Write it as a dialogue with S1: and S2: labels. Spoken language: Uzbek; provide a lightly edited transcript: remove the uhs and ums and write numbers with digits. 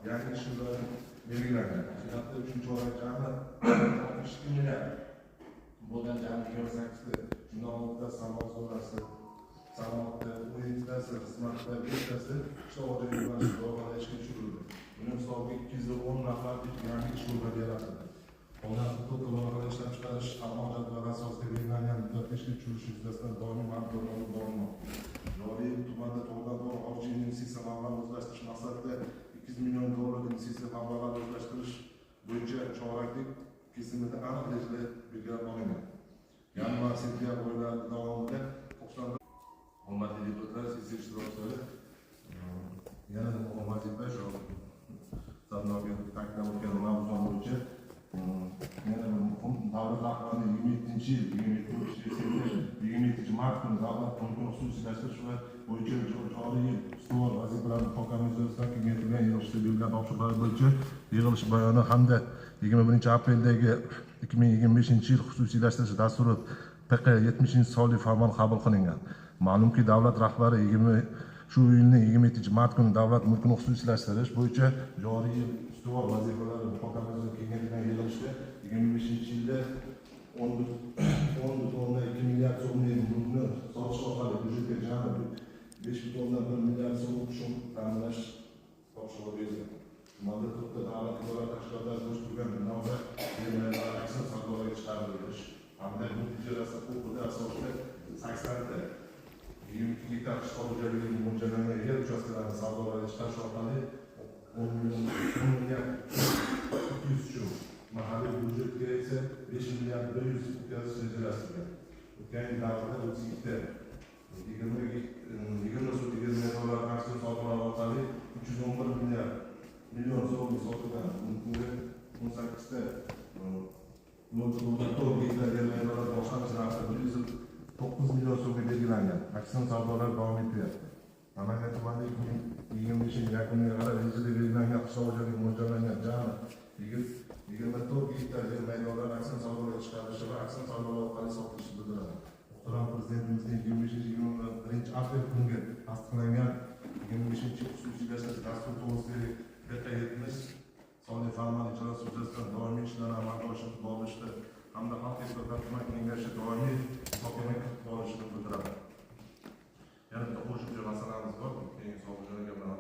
S1: yangi ish yo'llari belgilangan. Hujjatda 3-oylik jami 62 milliard bo'lgan jami 28 ta jinoyatda sanoat zonasi, sanoatda, o'yinchasi, xizmatda, bittasi qishloq xo'jaligi bilan ishga tushirildi. Buning hisobiga 210 nafarlik yangi ish yo'llari yaratildi. Holat huquqiy loyihalar ishlab chiqarish amal jadvali asosida belgilangan muddatga ishga tushirish yuzasidan doimiy ma'lumotlar olib borilmoqda. Joriy yil tumanda to'g'ridan-to'g'ri xorijiy investitsiya mablag'larini o'zlashtirish maqsadida 200 million dollarlik investitsiya mablag'larini o'zlashtirish bo'yicha choraklik kesimida aniq rejalar belgilab olingan. Yanvar-sentyabr oylari davomida 90 hurmatli deputatlar, sessiya ishtirokchilari, yana muhim vazifa shu Sardobaga ta'kidlab o'tgan mavzu bo'yicha yana bir muhim davlat rahbarining 27-mart kuni davlat mulkini xususiylashtirish va bo'yicha joriy yil ustuvor vazifalarni muhokama yuzasidan kengaytirilgan yig'ilishda belgilangan topshiriqlar bo'yicha yig'ilish bayoni hamda 21-apreldagi 2025 yil xususiylashtirish dasturi PQ 70-sonli farmon qabul qilingan. Ma'lumki, davlat rahbari shu yilning 27-mart kuni davlat mulkini xususiylashtirish bo'yicha joriy yil ustuvor vazifalarni muhokama yuzasidan kengaytirilgan yig'ilishda 2025-yilda 10,2 milliard so'mlik mulkni sotish orqali byudjetga jami 5,1 milliard so'mlik tushum ta'minlash topshirig'i berilgan. Shunda to'rtta davlat idora tashkilotlari bo'sh turgan bino va yerlarni aksar savdolarga chiqarilish hamda bu ijarasi huquqida asosida 80 ta 22 gektar qishloq xo'jaligiga mo'ljallangan yer uchastkalarini savdolarga chiqarish orqali 10 milliard 200 tushum, mahalliy byudjetga esa 5 milliard 100 o'tkazish rejalashtirilgan. O'tgan yil davrida 32 ta 20 dollar aksiya savdolar orqali 311 million so'mga sotilgan. Bunga 18 ta 0,4 gektar yerlar boshlanish narxi 9 million so'mga belgilangan. Aksiya savdolar davom etyapti. Namangan tumanida 2025 yil yakuniga qadar rejada belgilangan qishloq xo'jaligi mo'ljallangan jami 24 gektar yer maydonlari aksiya savdolarga chiqarilishi va aksiya savdolar orqali sotilishi bildiriladi. Muhtaram Prezidentimizning 25-21-aprel kuniga tasdiqlangan 25 yil xususiylashtirish dasturi to'g'risidagi PQ 70-sonli farmon ijrosi yuzasidan doimiy ishlarni amalga oshirib borishda hamda xalq deputatlar hukumat kengashi doimiy muhokama qilib borishini bildiradi. Yana bitta qo'shimcha masalamiz bor. Keyin sog'liq bilan